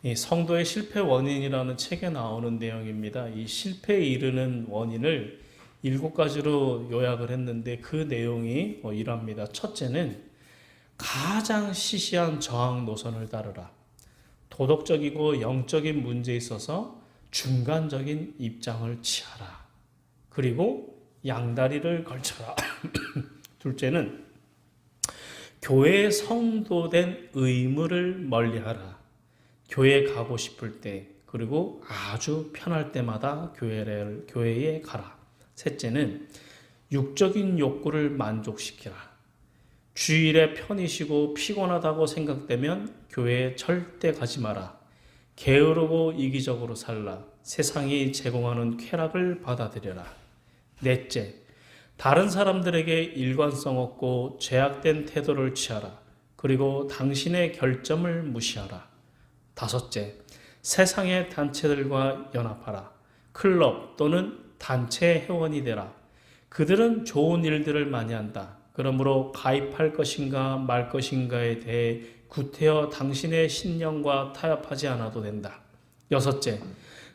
이 성도의 실패 원인이라는 책에 나오는 내용입니다. 이 실패에 이르는 원인을 7가지로 요약을 했는데 그 내용이 이러합니다. 첫째는 가장 시시한 저항 노선을 따르라. 도덕적이고 영적인 문제에 있어서 중간적인 입장을 취하라. 그리고 양다리를 걸쳐라. 둘째는 교회의 성도된 의무를 멀리하라. 교회에 가고 싶을 때 그리고 아주 편할 때마다 교회에 가라. 셋째는 육적인 욕구를 만족시키라. 주일에 편히 쉬고 피곤하다고 생각되면 교회에 절대 가지 마라. 게으르고 이기적으로 살라. 세상이 제공하는 쾌락을 받아들여라. 넷째, 다른 사람들에게 일관성 없고 죄악된 태도를 취하라. 그리고 당신의 결점을 무시하라. 다섯째, 세상의 단체들과 연합하라. 클럽 또는 단체 회원이 되라. 그들은 좋은 일들을 많이 한다. 그러므로 가입할 것인가 말 것인가에 대해 구태여 당신의 신념과 타협하지 않아도 된다. 여섯째,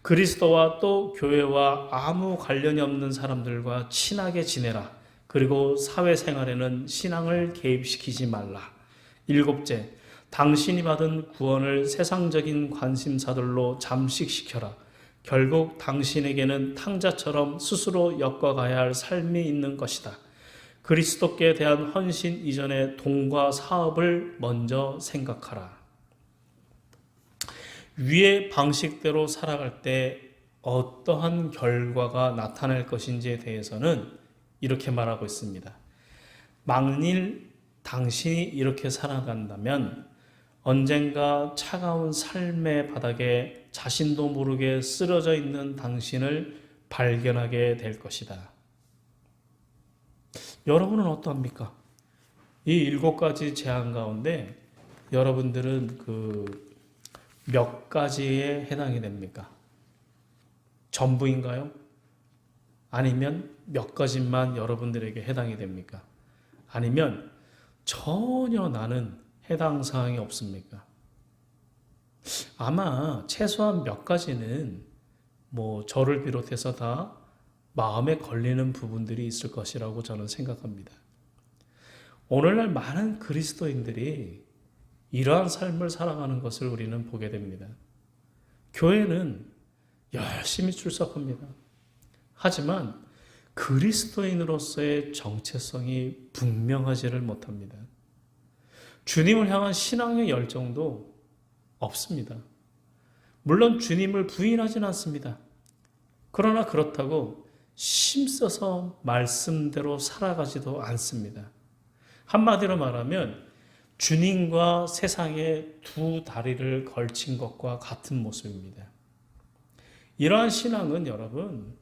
그리스도와 또 교회와 아무 관련이 없는 사람들과 친하게 지내라. 그리고 사회생활에는 신앙을 개입시키지 말라. 일곱째, 당신이 받은 구원을 세상적인 관심사들로 잠식시켜라. 결국 당신에게는 탕자처럼 스스로 엮어가야 할 삶이 있는 것이다. 그리스도께 대한 헌신 이전에 돈과 사업을 먼저 생각하라. 위의 방식대로 살아갈 때 어떠한 결과가 나타날 것인지에 대해서는 이렇게 말하고 있습니다. 만일 당신이 이렇게 살아간다면 언젠가 차가운 삶의 바닥에 자신도 모르게 쓰러져 있는 당신을 발견하게 될 것이다. 여러분은 어떠합니까? 이 7가지 제안 가운데 여러분들은 몇 가지에 해당이 됩니까? 전부인가요? 아니면 몇 가지만 여러분들에게 해당이 됩니까? 아니면 전혀 나는 해당 사항이 없습니까? 아마 최소한 몇 가지는 저를 비롯해서 다 마음에 걸리는 부분들이 있을 것이라고 저는 생각합니다. 오늘날 많은 그리스도인들이 이러한 삶을 살아가는 것을 우리는 보게 됩니다. 교회는 열심히 출석합니다. 하지만 그리스도인으로서의 정체성이 분명하지를 못합니다. 주님을 향한 신앙의 열정도 없습니다. 물론 주님을 부인하지는 않습니다. 그러나 그렇다고 힘써서 말씀대로 살아가지도 않습니다. 한마디로 말하면 주님과 세상의 두 다리를 걸친 것과 같은 모습입니다. 이러한 신앙은 여러분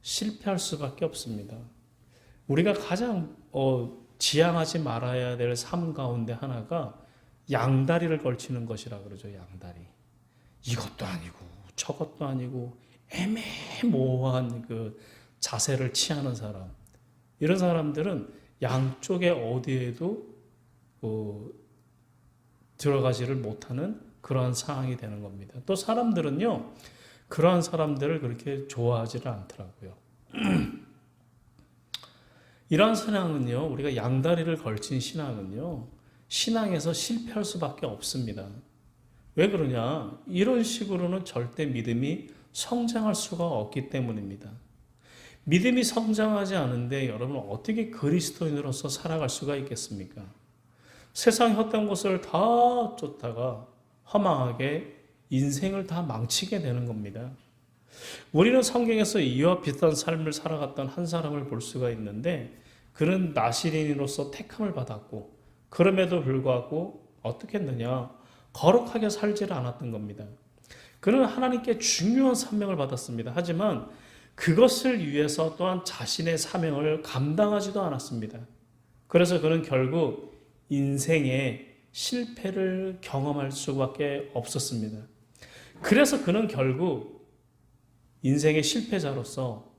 실패할 수밖에 없습니다. 우리가 가장 지향하지 말아야 될 삶 가운데 하나가 양다리를 걸치는 것이라 그러죠. 양다리. 이것도 아니고 저것도 아니고 애매모호한 자세를 취하는 사람. 이런 사람들은 양쪽에 어디에도 들어가지를 못하는 그러한 상황이 되는 겁니다. 또 사람들은요, 그러한 사람들을 그렇게 좋아하지를 않더라고요. 이러한 신앙은요, 우리가 양다리를 걸친 신앙은요, 신앙에서 실패할 수밖에 없습니다. 왜 그러냐? 이런 식으로는 절대 믿음이 성장할 수가 없기 때문입니다. 믿음이 성장하지 않은데 여러분 어떻게 그리스도인으로서 살아갈 수가 있겠습니까? 세상 헛된 것을 다 쫓다가 허망하게 인생을 다 망치게 되는 겁니다. 우리는 성경에서 이와 비슷한 삶을 살아갔던 한 사람을 볼 수가 있는데 그는 나시린으로서 택함을 받았고 그럼에도 불구하고 어떻게 했느냐? 거룩하게 살지를 않았던 겁니다. 그는 하나님께 중요한 사명을 받았습니다. 하지만 그것을 위해서 또한 자신의 사명을 감당하지도 않았습니다. 그래서 그는 결국 인생의 실패를 경험할 수밖에 없었습니다. 그래서 그는 결국 인생의 실패자로서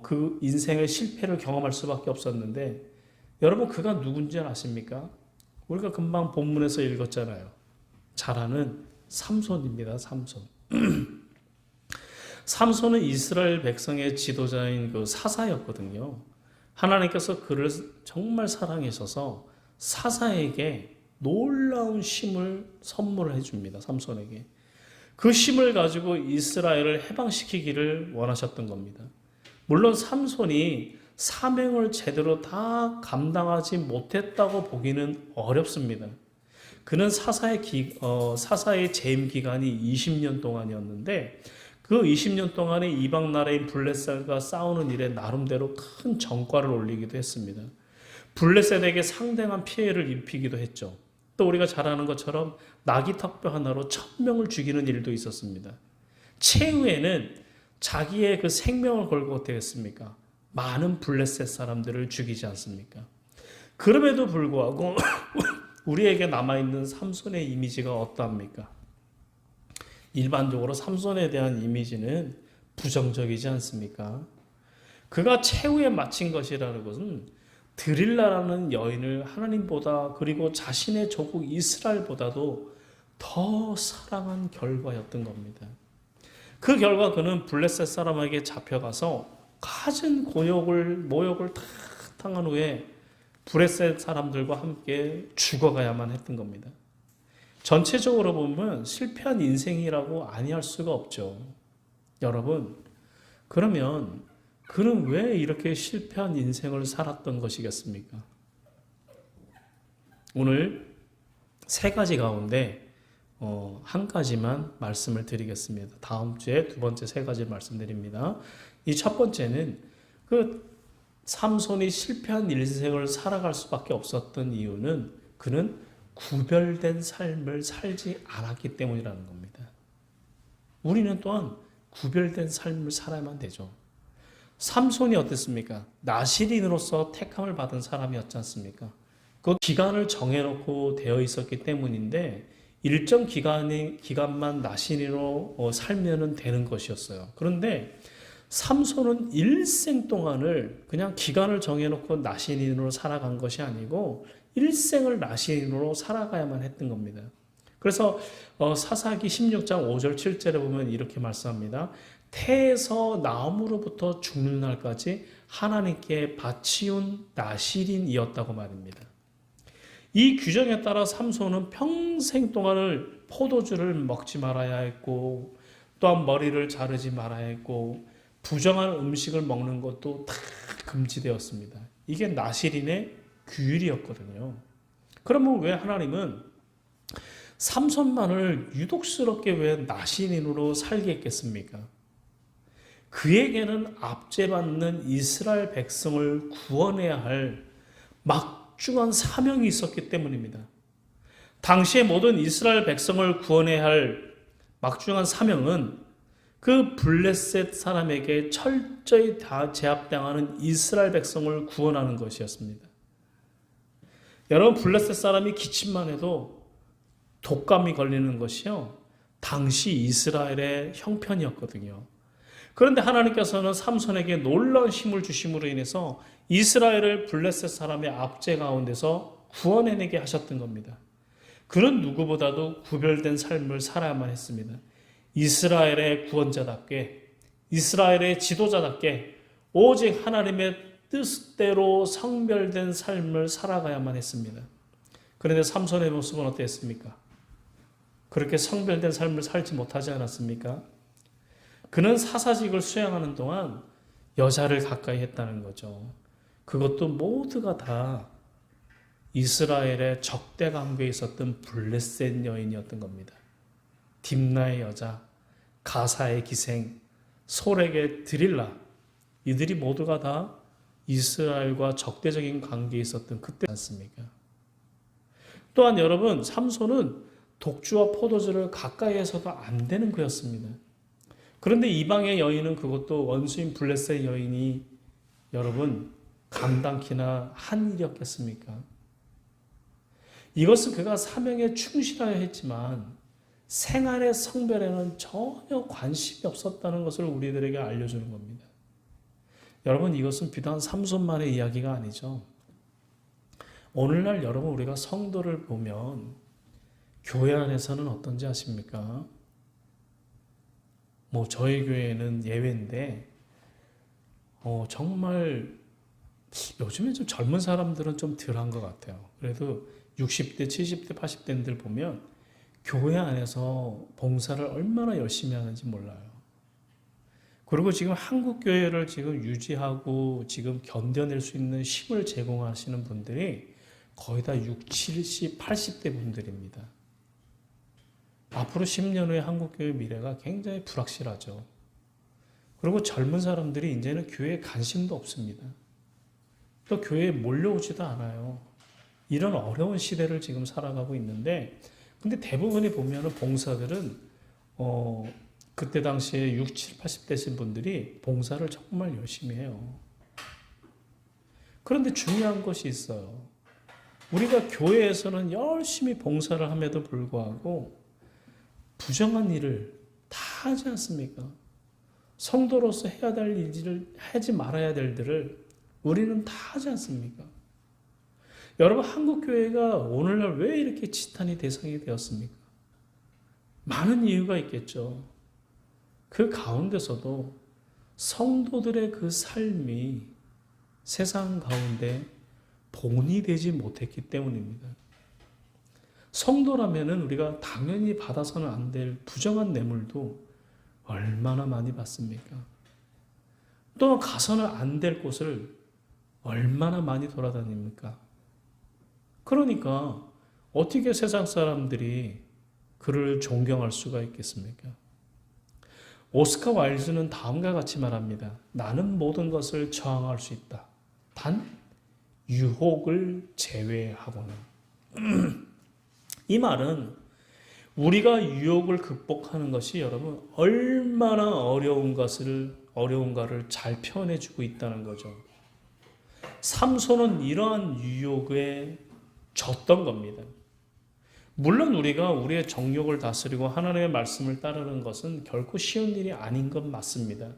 그 인생의 실패를 경험할 수밖에 없었는데 여러분 그가 누군지 아십니까? 우리가 금방 본문에서 읽었잖아요. 잘 아는 삼손입니다. 삼손. 삼손은 이스라엘 백성의 지도자인 그 사사였거든요. 하나님께서 그를 정말 사랑하셔서 사사에게 놀라운 힘을 선물해 줍니다. 삼손에게. 그 힘을 가지고 이스라엘을 해방시키기를 원하셨던 겁니다. 물론 삼손이 사명을 제대로 다 감당하지 못했다고 보기는 어렵습니다. 그는 사사의 재임 기간이 20년 동안이었는데 그 20년 동안에 이방 나라인 블레셋과 싸우는 일에 나름대로 큰 전과를 올리기도 했습니다. 블레셋에게 상당한 피해를 입히기도 했죠. 또 우리가 잘 아는 것처럼 나귀 턱뼈 하나로 1000명을 죽이는 일도 있었습니다. 최후에는 자기의 그 생명을 걸고 어떻게 했습니까? 많은 블레셋 사람들을 죽이지 않습니까? 그럼에도 불구하고 우리에게 남아있는 삼손의 이미지가 어떠합니까? 일반적으로 삼손에 대한 이미지는 부정적이지 않습니까? 그가 최후에 마친 것이라는 것은 드릴라라는 여인을 하나님보다 그리고 자신의 조국 이스라엘보다도 더 사랑한 결과였던 겁니다. 그 결과 그는 블레셋 사람에게 잡혀가서 갖은 모욕을 다 당한 후에 블레셋 사람들과 함께 죽어가야만 했던 겁니다. 전체적으로 보면 실패한 인생이라고 아니할 수가 없죠. 여러분, 그러면 그는 왜 이렇게 실패한 인생을 살았던 것이겠습니까? 오늘 세 가지 가운데 한 가지만 말씀을 드리겠습니다. 다음 주에 두 번째 세 가지 말씀드립니다. 이 첫 번째는 그 삼손이 실패한 인생을 살아갈 수밖에 없었던 이유는 그는 구별된 삶을 살지 않았기 때문이라는 겁니다. 우리는 또한 구별된 삶을 살아야만 되죠. 삼손이 어땠습니까? 나실인으로서 택함을 받은 사람이었지 않습니까? 그 기간을 정해놓고 되어 있었기 때문인데 일정 기간만 나실인으로 살면 되는 것이었어요. 그런데 삼손은 일생 동안을 그냥 기간을 정해놓고 나실인으로 살아간 것이 아니고 일생을 나실인으로 살아가야만 했던 겁니다. 그래서 사사기 16장 5절 7절에 보면 이렇게 말씀합니다. 태에서 나옴으로부터 죽는 날까지 하나님께 바치운 나실인이었다고 말입니다. 이 규정에 따라 삼손은 평생 동안을 포도주를 먹지 말아야 했고 또한 머리를 자르지 말아야 했고 부정한 음식을 먹는 것도 다 금지되었습니다. 이게 나실인의 규율이었거든요. 그러면 왜 하나님은 삼손만을 유독스럽게 왜 나실인으로 살게 했겠습니까? 그에게는 압제받는 이스라엘 백성을 구원해야 할 막중한 사명이 있었기 때문입니다. 당시의 모든 이스라엘 백성을 구원해야 할 막중한 사명은 그 블레셋 사람에게 철저히 다 제압당하는 이스라엘 백성을 구원하는 것이었습니다. 여러분, 블레셋 사람이 기침만 해도 독감이 걸리는 것이요, 당시 이스라엘의 형편이었거든요. 그런데 하나님께서는 삼손에게 놀라운 힘을 주심으로 인해서 이스라엘을 블레셋 사람의 압제 가운데서 구원해내게 하셨던 겁니다. 그는 누구보다도 구별된 삶을 살아야만 했습니다. 이스라엘의 구원자답게, 이스라엘의 지도자답게 오직 하나님의 뜻대로 성별된 삶을 살아가야만 했습니다. 그런데 삼손의 모습은 어땠습니까? 그렇게 성별된 삶을 살지 못하지 않았습니까? 그는 사사직을 수행하는 동안 여자를 가까이 했다는 거죠. 그것도 모두가 다 이스라엘의 적대 관계에 있었던 블레셋 여인이었던 겁니다. 딥나의 여자, 가사의 기생, 솔에게 드릴라, 이들이 모두가 다 이스라엘과 적대적인 관계에 있었던 그때 않습니까? 또한 여러분, 삼손은 독주와 포도주를 가까이해서도 안 되는 그였습니다. 그런데 이방의 여인은 그것도 원수인 블레셋 여인이 여러분 감당키나 한 일이었겠습니까? 이것은 그가 사명에 충실하여 했지만 생활의 성별에는 전혀 관심이 없었다는 것을 우리들에게 알려주는 겁니다. 여러분, 이것은 비단 삼손만의 이야기가 아니죠. 오늘날 여러분, 우리가 성도를 보면 교회 안에서는 어떤지 아십니까? 뭐 저희 교회는 예외인데 정말 요즘에 좀 젊은 사람들은 좀 덜한 것 같아요. 그래도 60대, 70대, 80대들 보면 교회 안에서 봉사를 얼마나 열심히 하는지 몰라요. 그리고 지금 한국 교회를 지금 유지하고 지금 견뎌낼 수 있는 힘을 제공하시는 분들이 거의 다 60, 70, 80대 분들입니다. 앞으로 10년 후에 한국 교회 미래가 굉장히 불확실하죠. 그리고 젊은 사람들이 이제는 교회에 관심도 없습니다. 또 교회에 몰려오지도 않아요. 이런 어려운 시대를 지금 살아가고 있는데, 근데 대부분이 보면은 봉사들은 그때 당시에 60, 70, 80대신 분들이 봉사를 정말 열심히 해요. 그런데 중요한 것이 있어요. 우리가 교회에서는 열심히 봉사를 함에도 불구하고 부정한 일을 다 하지 않습니까? 성도로서 해야 될 일을 하지 말아야 될 일을 우리는 다 하지 않습니까? 여러분, 한국교회가 오늘날 왜 이렇게 지탄의 대상이 되었습니까? 많은 이유가 있겠죠. 그 가운데서도 성도들의 그 삶이 세상 가운데 본이 되지 못했기 때문입니다. 성도라면은 우리가 당연히 받아서는 안 될 부정한 뇌물도 얼마나 많이 받습니까? 또 가서는 안 될 곳을 얼마나 많이 돌아다닙니까? 그러니까 어떻게 세상 사람들이 그를 존경할 수가 있겠습니까? 오스카 와일드는 다음과 같이 말합니다. 나는 모든 것을 저항할 수 있다. 단 유혹을 제외하고는. 이 말은 우리가 유혹을 극복하는 것이 여러분 얼마나 어려운가를 잘 표현해 주고 있다는 거죠. 삼손은 이러한 유혹에 졌던 겁니다. 물론 우리가 우리의 정욕을 다스리고 하나님의 말씀을 따르는 것은 결코 쉬운 일이 아닌 건 맞습니다.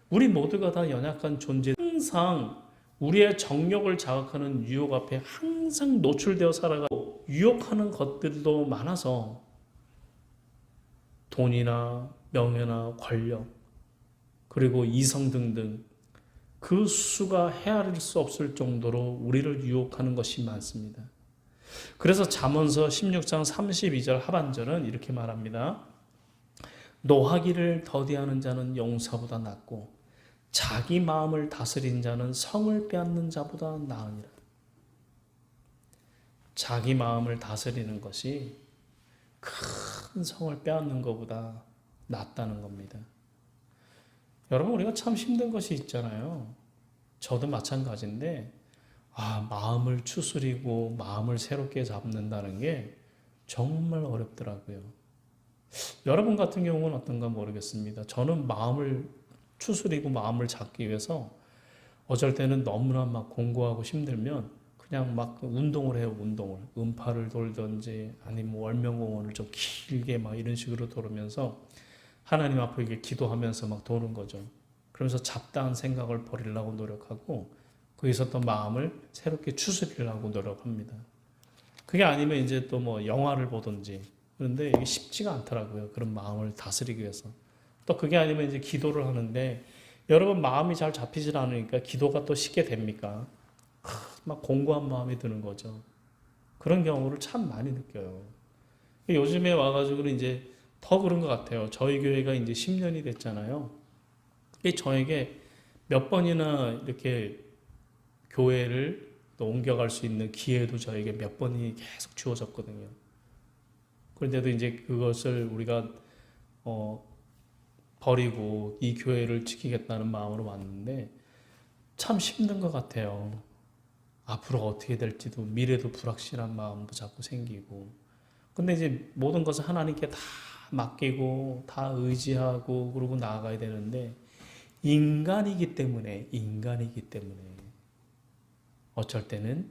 우리 모두가 다 연약한 존재, 항상 우리의 정욕을 자극하는 유혹 앞에 항상 노출되어 살아가고 유혹하는 것들도 많아서 돈이나 명예나 권력 그리고 이성 등등 그 수가 헤아릴 수 없을 정도로 우리를 유혹하는 것이 많습니다. 그래서 잠언서 16장 32절 하반절은 이렇게 말합니다. 노하기를 더디하는 자는 용사보다 낫고 자기 마음을 다스린 자는 성을 빼앗는 자보다 나으니라. 자기 마음을 다스리는 것이 큰 성을 빼앗는 것보다 낫다는 겁니다. 여러분, 우리가 참 힘든 것이 있잖아요. 저도 마찬가지인데 마음을 추스리고 마음을 새롭게 잡는다는 게 정말 어렵더라고요. 여러분 같은 경우는 어떤가 모르겠습니다. 저는 마음을 추스리고 마음을 잡기 위해서 어쩔 때는 너무나 막 공고하고 힘들면 그냥 막 운동을 해요. 운동을 음파를 돌든지 아니면 월명공원을 좀 길게 막 이런 식으로 돌으면서 하나님 앞에 이렇게 기도하면서 막 도는 거죠. 그러면서 잡다한 생각을 버리려고 노력하고 거기서 또 마음을 새롭게 추스리려고 노력합니다. 그게 아니면 이제 또 뭐 영화를 보든지. 그런데 이게 쉽지가 않더라고요. 그런 마음을 다스리기 위해서. 또 그게 아니면 이제 기도를 하는데 여러분 마음이 잘 잡히질 않으니까 기도가 또 쉽게 됩니까? 막 공고한 마음이 드는 거죠. 그런 경우를 참 많이 느껴요. 요즘에 와가지고는 이제 더 그런 것 같아요. 저희 교회가 이제 10년이 됐잖아요. 저에게 몇 번이나 이렇게 교회를 또 옮겨갈 수 있는 기회도 저에게 몇 번이 계속 주어졌거든요. 그런데도 이제 그것을 우리가 버리고 이 교회를 지키겠다는 마음으로 왔는데 참 힘든 것 같아요. 앞으로 어떻게 될지도 미래도 불확실한 마음도 자꾸 생기고 근데 이제 모든 것을 하나님께 다 맡기고 다 의지하고 그러고 나아가야 되는데 인간이기 때문에 어쩔 때는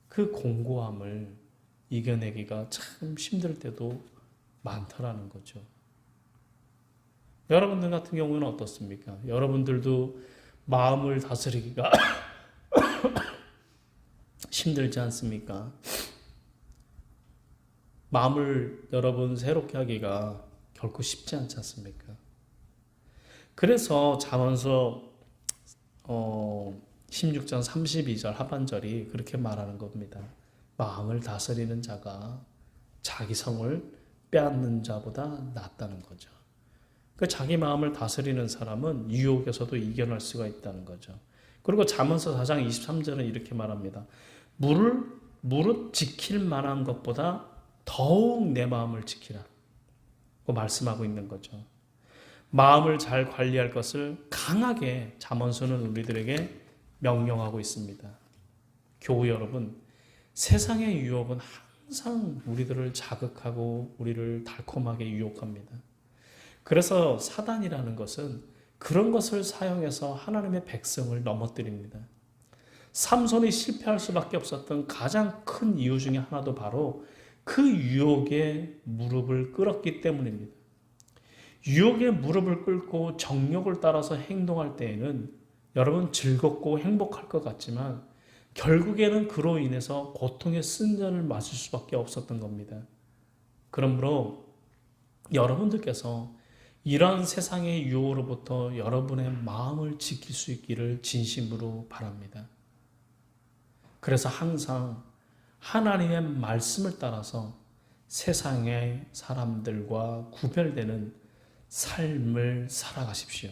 그 공고함을 이겨내기가 참 힘들 때도 많더라는 거죠. 여러분들 같은 경우는 어떻습니까? 여러분들도 마음을 다스리기가 힘들지 않습니까? 마음을 여러분 새롭게 하기가 결코 쉽지 않지 않습니까? 그래서 잠언서 16장 32절 하반절이 그렇게 말하는 겁니다. 마음을 다스리는 자가 자기 성을 빼앗는 자보다 낫다는 거죠. 그 자기 마음을 다스리는 사람은 유혹에서도 이겨낼 수가 있다는 거죠. 그리고 잠언서 4장 23절은 이렇게 말합니다. 무릇 지킬 만한 것보다 더욱 내 마음을 지키라. 고 말씀하고 있는 거죠. 마음을 잘 관리할 것을 강하게 잠언서는 우리들에게 명령하고 있습니다. 교우 여러분, 세상의 유혹은 항상 우리들을 자극하고 우리를 달콤하게 유혹합니다. 그래서 사단이라는 것은 그런 것을 사용해서 하나님의 백성을 넘어뜨립니다. 삼손이 실패할 수밖에 없었던 가장 큰 이유 중에 하나도 바로 그 유혹에 무릎을 꿇었기 때문입니다. 유혹에 무릎을 꿇고 정욕을 따라서 행동할 때에는 여러분 즐겁고 행복할 것 같지만 결국에는 그로 인해서 고통의 쓴잔을 마실 수밖에 없었던 겁니다. 그러므로 여러분들께서 이러한 세상의 유혹으로부터 여러분의 마음을 지킬 수 있기를 진심으로 바랍니다. 그래서 항상 하나님의 말씀을 따라서 세상의 사람들과 구별되는 삶을 살아가십시오.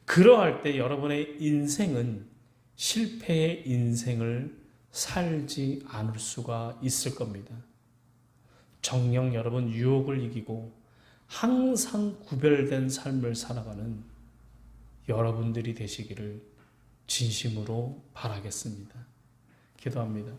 그러할 때 여러분의 인생은 실패의 인생을 살지 않을 수가 있을 겁니다. 정녕 여러분 유혹을 이기고 항상 구별된 삶을 살아가는 여러분들이 되시기를 진심으로 바라겠습니다. 기도합니다.